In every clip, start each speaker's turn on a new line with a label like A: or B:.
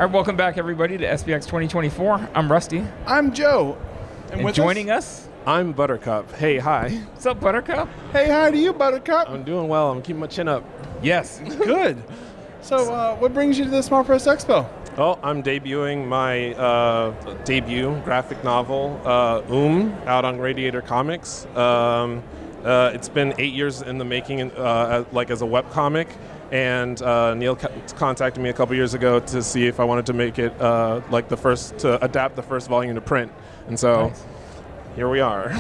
A: All right, welcome back, everybody, to SPX 2024. I'm Rusty.
B: I'm Joe.
A: And joining us,
C: I'm Buttercup. Hey, hi.
A: What's up, Buttercup?
B: Hey, hi to you, Buttercup.
C: I'm doing well. I'm keeping my chin up.
A: Yes.
B: Good. So, what brings you to the Small Press Expo?
C: Oh, I'm debuting my debut graphic novel, out on Radiator Comics. It's been 8 years in the making, as a webcomic. And Neil contacted me a couple years ago to see if I wanted to make it to adapt the first volume to print. And so Here we are.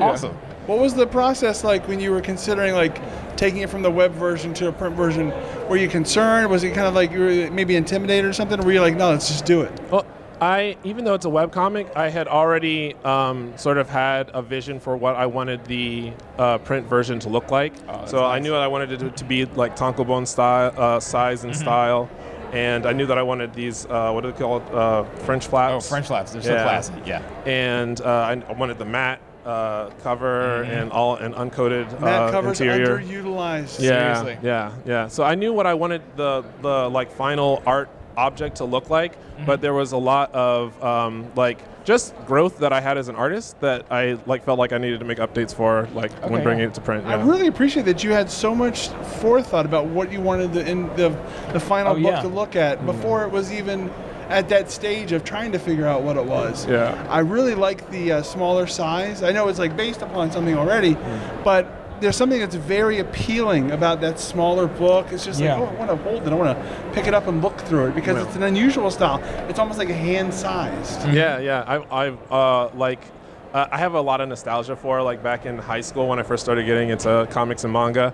A: Awesome.
B: What was the process like when you were considering taking it from the web version to a print version? Were you concerned? Was it kind of like you were maybe intimidated or something? Or were you like, no, let's just do it?
C: Well, even though it's a webcomic, I had already sort of had a vision for what I wanted the print version to look like. So nice. I knew I wanted it to be like tankobon style, size and style. And I knew that I wanted these, what are they called, French flaps?
A: Oh, French flaps. They're so classy. Yeah.
C: And I wanted the matte cover and uncoated
B: matte covers
C: interior.
B: Underutilized.
C: Yeah,
A: seriously.
C: Yeah. So I knew what I wanted the final art object to look like, but there was a lot of just growth that I had as an artist that I felt like I needed to make updates for when bringing it to print.
B: I really appreciate that you had so much forethought about what you wanted the final book to look at before it was even at that stage of trying to figure out what it was.
C: Yeah.
B: I really like the smaller size. I know it's based upon something already, but there's something that's very appealing about that smaller book. It's just I want to hold it. I want to pick it up and look through it because it's an unusual style. It's almost like a hand-sized.
C: Yeah. I have a lot of nostalgia for back in high school when I first started getting into comics and manga.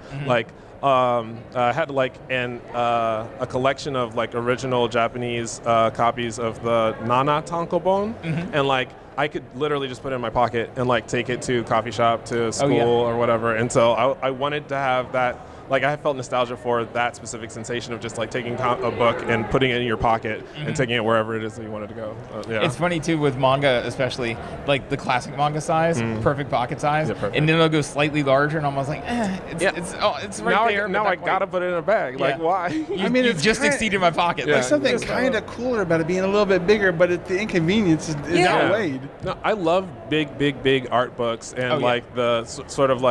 C: I had a collection of original Japanese copies of the Nana tankobon, and I could literally just put it in my pocket and take it to coffee shop, to school or whatever. And so I wanted to have that. I felt nostalgia for that specific sensation of just taking a book and putting it in your pocket and taking it wherever it is that you wanted to go.
A: It's funny too with manga, especially the classic manga size, perfect pocket size, and then it'll go slightly larger, and I'm almost like, it's right there.
C: Now I gotta put it in a bag. Why?
A: You just exceeded my pocket.
B: There's something kind of cooler about it being a little bit bigger, but the inconvenience is outweighed.
C: No, I love big art books and the sort of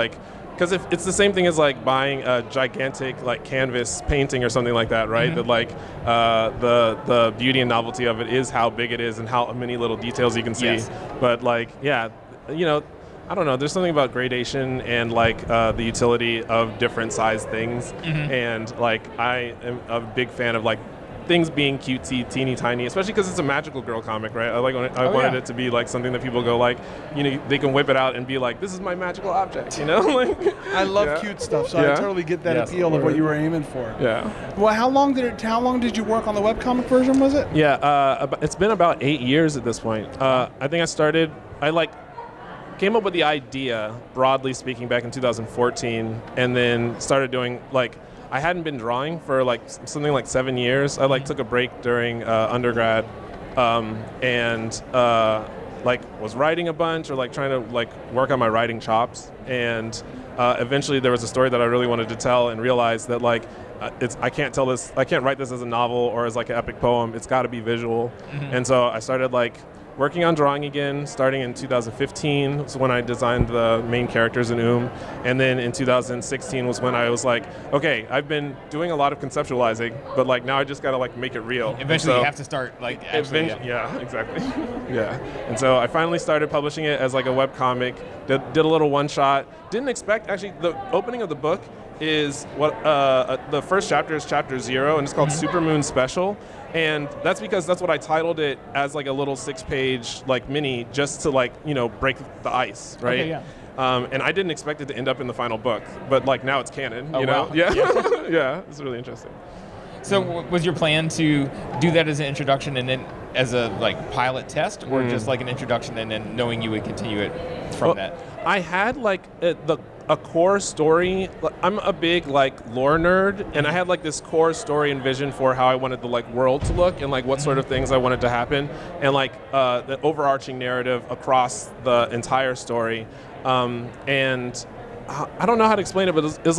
C: because if it's the same thing as buying a gigantic canvas painting or something like that, right? That the beauty and novelty of it is how big it is and how many little details you can see.
A: Yes.
C: But I don't know. There's something about gradation and the utility of different size things, and I am a big fan of things being cutesy, teeny tiny, especially because it's a magical girl comic, right? I wanted it to be something that people go they can whip it out and be this is my magical object,
B: I love cute stuff, so I totally get that appeal of what you were aiming for.
C: Yeah.
B: Well, how long did you work on the webcomic version? Was it?
C: Yeah, it's been about 8 years at this point. I think I came up with the idea, broadly speaking, back in 2014, and then started doing I hadn't been drawing for something like 7 years. I took a break during undergrad, and was writing a bunch or trying to work on my writing chops. And eventually there was a story that I really wanted to tell, and realized that I can't write this as a novel or as an epic poem. It's got to be visual. And so I started working on drawing again, starting in 2015 was when I designed the main characters in and then in 2016 was when I was okay, I've been doing a lot of conceptualizing, but now I just gotta make it real.
A: Eventually you have to start actually.
C: Yeah, exactly. Yeah, and so I finally started publishing it as a webcomic, did a little one-shot. Didn't expect, actually, the opening of the book is the first chapter is chapter 0, and it's called Supermoon Special. And that's because that's what I titled it, as a little 6-page mini, just to break the ice, right?
A: Okay, yeah.
C: And I didn't expect it to end up in the final book, but now it's canon.
A: Oh,
C: you know?
A: wow.
C: Yeah, yeah, it's really interesting.
A: So was your plan to do that as an introduction and then as a pilot test, or just an introduction and then knowing you would continue it from that?
C: I had a core story. I'm a big lore nerd, and I had this core story and vision for how I wanted the world to look and what sort of things I wanted to happen, and the overarching narrative across the entire story. And I don't know how to explain it, but it's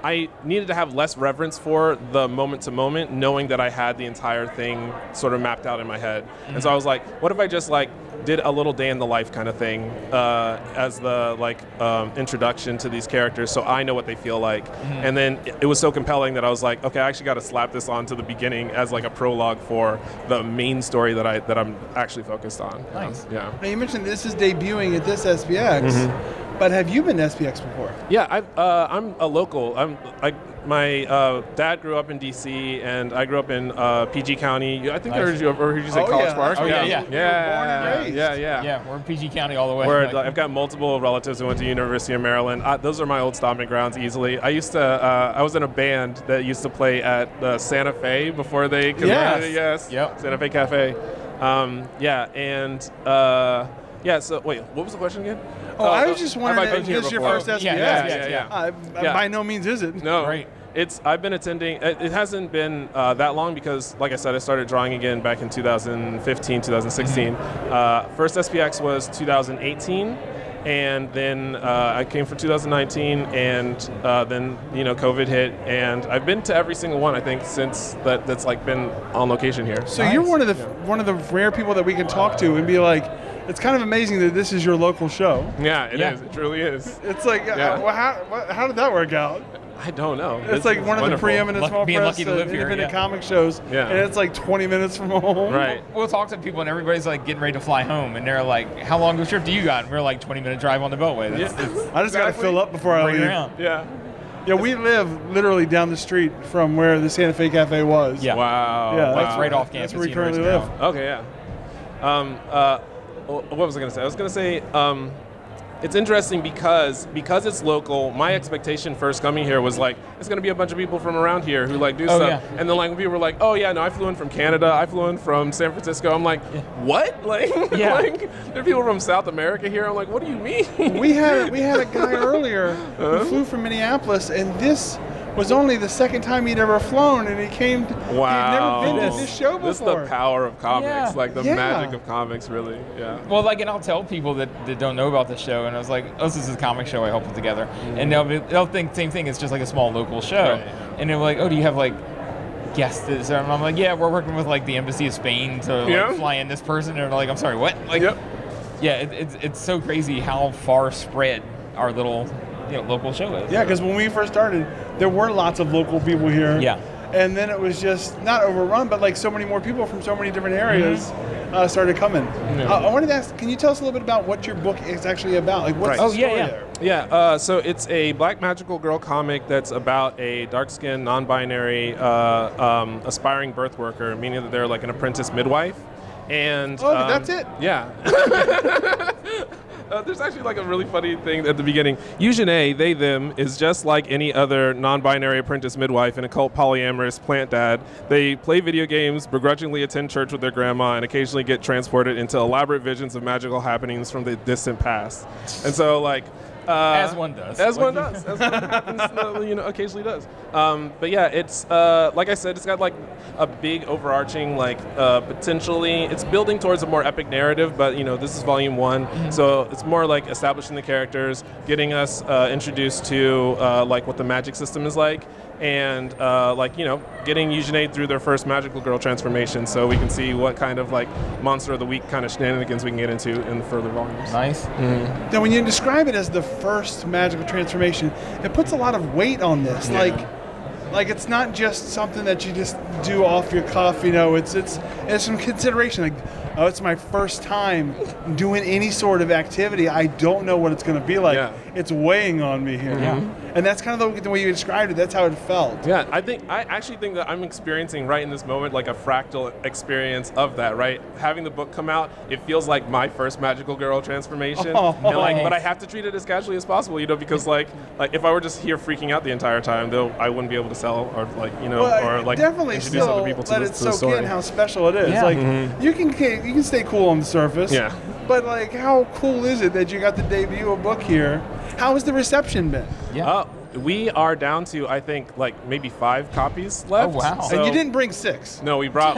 C: I needed to have less reverence for the moment to moment, knowing that I had the entire thing sort of mapped out in my head. And so I was like, what if I just like did a little day in the life kind of thing as the introduction to these characters, so I know what they feel like. And then it was so compelling that I was like, okay, I actually got to slap this on to the beginning as like a prologue for the main story that I'm actually focused on.
A: Nice.
C: Yeah.
B: Now you mentioned this is debuting at this SPX, but have you been to SPX before?
C: Yeah, I'm a local. My dad grew up in D.C. and I grew up in PG County. I think I heard you say College Park.
A: Oh, yeah.
B: You were born and raised.
C: Yeah.
A: We're in PG County all the way.
C: Where I've got multiple relatives who went to University of Maryland. Those are my old stomping grounds easily. I used to. I was in a band that used to play at Santa Fe before they converted. Yes. Yep. Santa Fe Cafe. So wait, what was the question again?
B: I was just wondering if this is your first SPX.
C: Yeah.
B: By no means is it.
C: No.
A: Right.
C: I've been attending. It hasn't been that long because, like I said, I started drawing again back in 2015, 2016. First SPX was 2018, and then I came for 2019, and then COVID hit, and I've been to every single one I think since that's like been on location here.
B: So you're one of the rare people that we can talk to and be like, it's kind of amazing that this is your local show.
C: Yeah, it is. It truly is.
B: It's like, how did that work out?
C: I don't know.
B: It's like one of the preeminent small press independent comic shows, and it's like 20 minutes from home.
C: Right.
A: We'll talk to people, and everybody's like getting ready to fly home, and they're like, "How long of a trip do you got?" And we're like, 20-minute drive on the Beltway.
B: I just got to fill up before I leave.
A: Around.
C: Yeah.
B: Yeah, we live literally down the street from where the Santa Fe Cafe was.
A: Yeah.
C: Wow.
B: Yeah,
A: That's right off campus.
B: That's where we currently live.
C: Okay, yeah. What was I going to say? I was going to say it's interesting because it's local. My expectation first coming here was like it's going to be a bunch of people from around here who like do stuff. Yeah. And then like when people were like, oh yeah, no, I flew in from Canada. I flew in from San Francisco. I'm like, what? Like, like there are people from South America here. I'm like, what do you mean?
B: We had a guy earlier who flew from Minneapolis, and this was only the second time he'd ever flown, and he came.
C: Wow.
B: He'd never been to this show before.
C: This is the power of comics, like the magic of comics, really. Yeah.
A: Well, like, and I'll tell people that don't know about the show, and I was like, oh, this is a comic show I helped put together, and they'll think same thing. It's just like a small local show, and they're like, oh, do you have like guests? And I'm like, yeah, we're working with like the Embassy of Spain to like, fly in this person, and they're like, I'm sorry, what? Like, it's so crazy how far spread our little local show is.
B: Yeah, because when we first started, there were lots of local people here.
A: Yeah.
B: And then it was just not overrun, but like so many more people from so many different areas started coming. I wanted to ask, can you tell us a little bit about what your book is actually about? Like, what's the story there?
C: Yeah, so it's a Black magical girl comic that's about a dark-skinned, non-binary, aspiring birth worker, meaning that they're like an apprentice midwife. And
B: that's it?
C: Yeah. There's actually like a really funny thing at the beginning. Eugene, they, them, is just like any other non-binary apprentice midwife and a cult polyamorous plant dad. They play video games, begrudgingly attend church with their grandma, and occasionally get transported into elaborate visions of magical happenings from the distant past. And so, like,
A: as one does.
C: As one does. As one happens, occasionally does. But yeah, it's like I said, it's got like a big overarching potentially. It's building towards a more epic narrative, but this is volume 1, so it's more like establishing the characters, getting us introduced to like what the magic system is like, and getting Eugene through their first magical girl transformation, so we can see what kind of like monster of the week kind of shenanigans we can get into in the further volumes.
A: Nice.
C: Mm-hmm.
B: Now, when you describe it as the first magical transformation, it puts a lot of weight on this.
C: Yeah.
B: Like it's not just something that you just do off your cuff. It's some consideration. Like, oh, it's my first time doing any sort of activity. I don't know what it's going to be like.
C: Yeah.
B: It's weighing on me here.
A: Yeah.
B: And that's kind of the way you described it. That's how it felt.
C: Yeah, I actually think that I'm experiencing right in this moment like a fractal experience of that, right? Having the book come out, it feels like my first magical girl transformation. And but I have to treat it as casually as possible, because like if I were just here freaking out the entire time, though, I wouldn't be able to sell or
B: definitely
C: introduce other people to
B: let
C: the
B: it soak
C: story.
B: in how special it is.
A: Yeah.
B: Like you can stay cool on the surface.
C: Yeah.
B: But like, how cool is it that you got to debut a book here? How has the reception been?
A: Yeah.
C: We are down to, I think, like maybe 5 copies left.
A: Oh, wow.
C: So,
B: And you didn't bring 6.
C: No, we brought.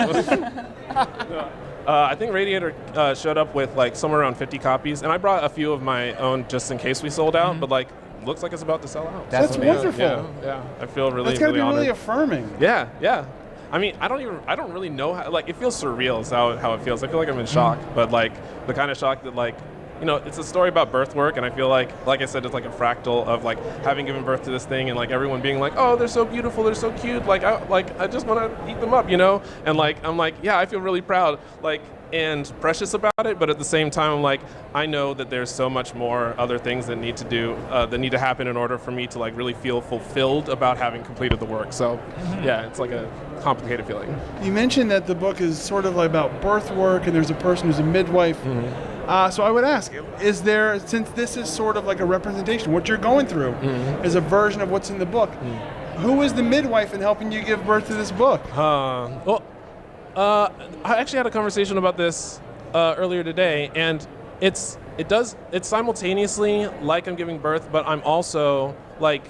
C: I think Radiator showed up with like somewhere around 50 copies, and I brought a few of my own just in case we sold out. But like looks like it's about to sell out.
B: That's wonderful.
C: Yeah. I feel really,
B: That's gotta
C: really
B: be
C: honored.
B: really affirming.
C: Yeah. I mean, I don't really know how, like, it feels surreal is how it feels. I feel like I'm in shock, but like the kind of shock that, like, you know, it's a story about birth work, and I feel like I said, it's like a fractal of like having given birth to this thing, and like everyone being like, oh, they're so beautiful, they're so cute, like I just want to eat them up, you know, and like I'm like, yeah, I feel really proud, like, and precious about it, but at the same time, I'm like, I know that there's so much more other things that need to happen in order for me to like really feel fulfilled about having completed the work. So, yeah, it's like a complicated feeling.
B: You mentioned that the book is sort of like about birth work, and there's a person who's a midwife. So I would ask, is there, since this is sort of like a representation, what you're going through is a version of what's in the book, who is the midwife in helping you give birth to this book?
C: I actually had a conversation about this earlier today, and it's simultaneously like I'm giving birth, but I'm also like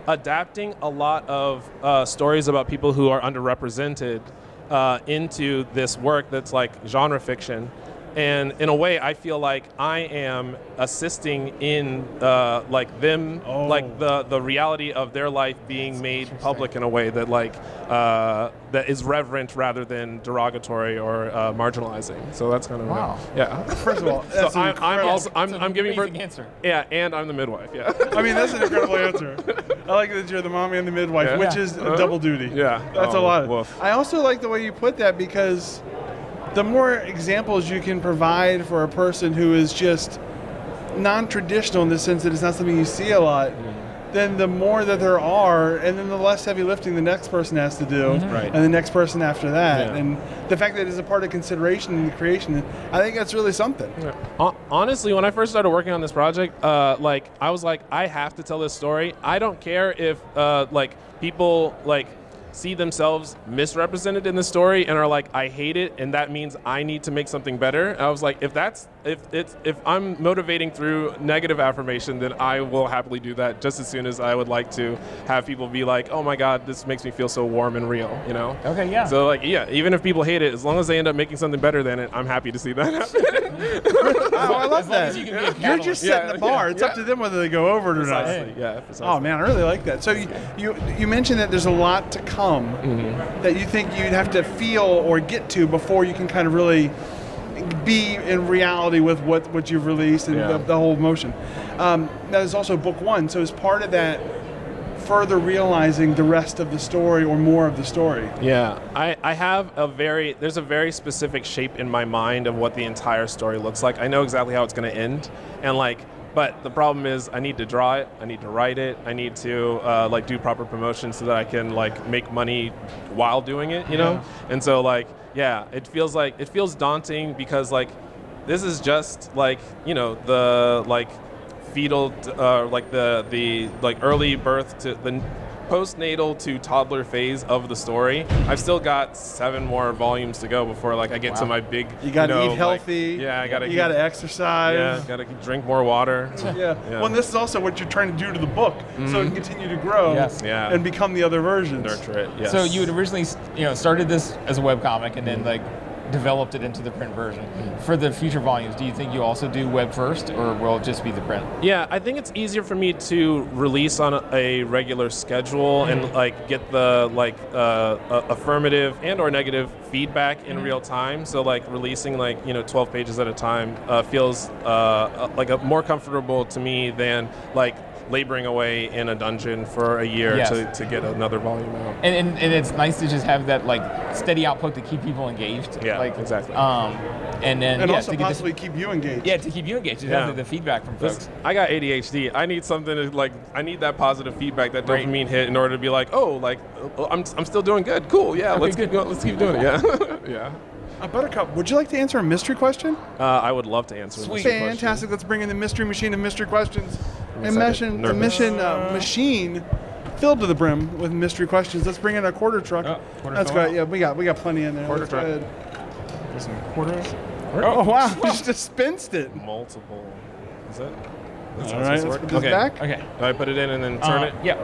C: adapting a lot of stories about people who are underrepresented into this work that's like genre fiction. And in a way, I feel like I am assisting in like them, like the reality of their life being made public in a way that like that is reverent rather than derogatory or marginalizing. So that's kind of yeah.
B: First of all, that's
C: so I'm giving birth.
A: Answer.
C: Yeah, and I'm the midwife. Yeah.
B: I mean, that's an incredible answer. I like that you're the mommy and the midwife, which is a double duty.
C: Yeah,
B: that's a lot.
C: Woof.
B: I also like the way you put that, because the more examples you can provide for a person who is just non-traditional in the sense that it's not something you see a lot, then the more that there are, and then the less heavy lifting the next person has to do, and the next person after that.
C: Yeah.
B: And the fact that it's a part of consideration in the creation, I think that's really something.
C: Honestly, when I first started working on this project, like I was like, I have to tell this story. I don't care if like people like see themselves misrepresented in the story and are like, I hate it, and that means I need to make something better. And I was like, if I'm motivating through negative affirmation, then I will happily do that just as soon as I would like to have people be like, oh my God, this makes me feel so warm and real, you know?
A: Okay, yeah.
C: So like, yeah, even if people hate it, as long as they end up making something better than it, I'm happy to see that happen.
B: I love
A: As long
B: that.
A: as you can be a
B: You're
A: catalyst.
B: just setting the bar. It's up to them whether they go over it or not.
C: Precisely, yeah, precisely.
B: Oh man, I really like that. So you mentioned that there's a lot to come that you think you'd have to feel or get to before you can kind of really be in reality with what you've released and the whole motion. That is also book one. So as part of that, further realizing the rest of the story or more of the story.
C: Yeah, I have there's a very specific shape in my mind of what the entire story looks like. I know exactly how it's going to end, and like, but the problem is I need to draw it, I need to write it, I need to like do proper promotion so that I can like make money while doing it, you know? And so like, yeah, it feels daunting because like, this is just like, you know, the like fetal, like the like early birth to the postnatal to toddler phase of the story. I've still got 7 more volumes to go before like I get to my big.
B: You got to eat
C: like,
B: healthy.
C: yeah, I gotta.
B: You got to exercise.
C: Yeah, gotta drink more water.
B: Yeah. Well, and this is also what you're trying to do to the book, so it can continue to grow and become the other versions.
C: Nurture it. Yes.
A: So you had originally, started this as a webcomic and then like developed it into the print version. For the future volumes, do you think you also do web first, or will it just be the print?
C: Yeah, I think it's easier for me to release on a regular schedule and like get the like affirmative and or negative feedback in real time. So like releasing like 12 pages at a time feels like more comfortable to me than like laboring away in a dungeon for a year to get another volume out.
A: And it's nice to just have that like steady output to keep people engaged.
C: Yeah,
A: like,
C: exactly.
A: And then
B: also
A: to
B: possibly keep you engaged.
A: Yeah, to keep you engaged. Just the feedback from folks.
C: I got ADHD. I need something to like. I need that positive feedback, that dopamine hit, in order to be like, oh, like I'm still doing good. Cool. Yeah, let's keep doing it. Yeah, yeah.
B: Buttercup, would you like to answer a mystery question?
C: I would love to answer.
B: Sweet. Fantastic. Let's bring in the mystery machine of mystery questions. The machine filled to the brim with mystery questions. Let's bring in a quarter truck. That's great. Yeah, we got plenty in there.
C: Quarter truck.
A: There's some quarters.
B: Oh wow! You just dispensed it.
C: Multiple. Is it?
B: All right. Let's put this back.
A: Okay.
C: Do I put it in and then turn it?
A: Yeah.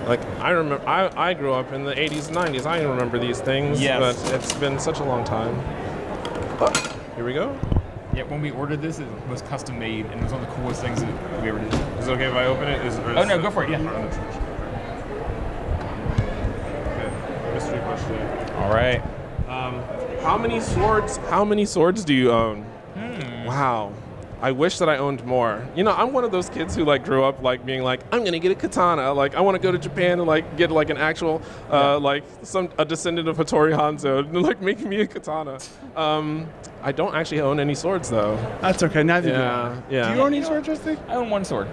C: Like I remember, I grew up in the 80s, 90s. I remember these things, but it's been such a long time. Here we go.
A: Yeah, when we ordered this, it was custom made, and it was one of the coolest things that we ever did.
C: Is it okay if I open it?
A: Oh no, go for it. Yeah.
C: Okay. Mystery question.
A: All right.
C: How many swords do you own? Wow. I wish that I owned more. You know, I'm one of those kids who like grew up like being like, I'm gonna get a katana. Like I want to go to Japan and like get like an actual like a descendant of Hattori Hanzo and like make me a katana. I don't actually own any swords though.
B: That's okay. Neither do
C: Yeah,
B: I.
C: yeah.
B: Do you own any swords, Rusty?
A: I own one sword.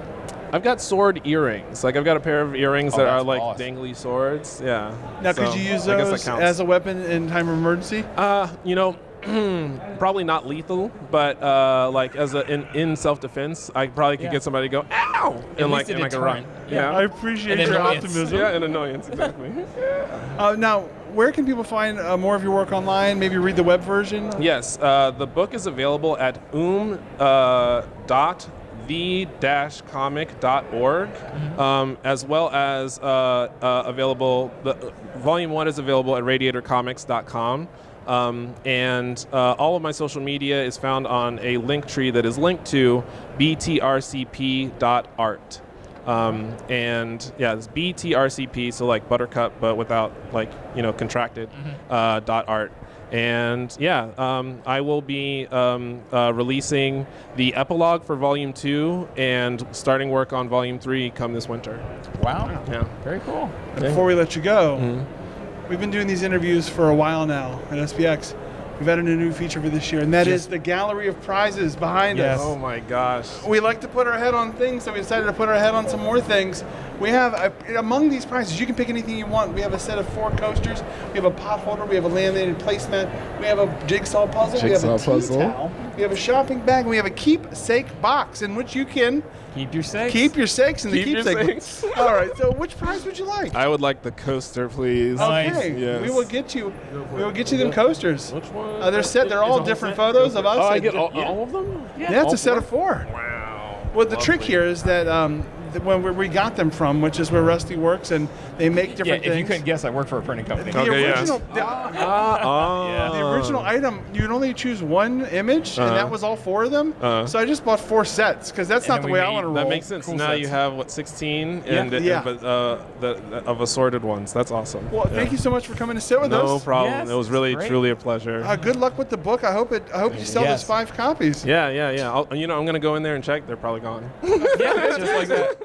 C: I've got sword earrings. Like I've got a pair of earrings that are
A: that's
C: like
A: awesome.
C: dangly swords. Yeah.
B: Now,
C: So,
B: could you use
C: I guess that
B: those
C: counts.
B: as a weapon in time of emergency?
C: You know, probably not lethal, but like as in self-defense, I probably could get somebody to go ow and like
A: least a
C: and I can run.
A: deterrent.
C: Yeah.
B: I appreciate
A: And
B: your
A: annoyance.
B: optimism.
C: Yeah, and annoyance exactly.
B: Now, where can people find more of your work online? Maybe read the web version?
C: Yes, the book is available at the-comic.org, as well as available. The Volume 1 is available at radiatorcomics.com. And all of my social media is found on a link tree that is linked to btrcp.art. And yeah, it's btrcp, so like Buttercup, but without like, you know, contracted, .art. And yeah, I will be releasing the epilogue for Volume 2 and starting work on Volume 3 come this winter.
A: Wow.
C: Yeah.
A: Very cool.
B: Before we let you go, we've been doing these interviews for a while now at SPX. We've added a new feature for this year, and that is the gallery of prizes behind us.
C: Oh my gosh.
B: We like to put our head on things, so we decided to put our head on some more things. We have, among these prizes, you can pick anything you want. We have a set of 4 coasters, we have a pot holder, we have a laminated placemat, we have a jigsaw puzzle, we have a tea towel, we have a shopping bag, and we have a keepsake box in which you can
A: Keep your sakes.
B: keep your sakes in the
C: Keep your
B: keepsake
C: sakes.
B: box. All right, so which prize would you like?
C: I would like the coaster, please.
A: Nice.
B: Okay,
C: Yes.
B: we will get you them coasters.
C: Which one?
B: They're set. They're all different photos of us.
C: Oh, I
B: and
C: get all of them?
B: yeah, it's
C: all
B: a set
C: 4?
B: of 4.
C: Wow.
B: Well, the trick
C: Lovely.
B: here is that when we got them from, which is where Rusty works, and they make
A: Yeah,
B: different
A: if you
B: things.
A: couldn't guess, I work for a printing company.
B: The
C: Okay, yeah.
B: original, the original item, you can only choose one image, and that was all 4 of them. So I just bought 4 sets because that's
A: And
B: not the
A: then
B: way
A: we
B: I want to roll.
C: That makes sense.
A: Cool
C: Now
A: sets.
C: you have, what, 16?
A: Yeah.
C: And,
B: Yeah.
C: But, of assorted ones. That's awesome.
B: Well, thank you so much for coming to sit with
C: No
B: us.
C: problem.
A: Yes,
C: it was
A: it's
C: really,
A: great.
C: truly a pleasure.
B: Good luck with the book. I hope you sell
A: Yes.
B: those 5 copies.
C: Yeah. I'm going to go in there and check. They're probably gone.
A: Yeah, just like that.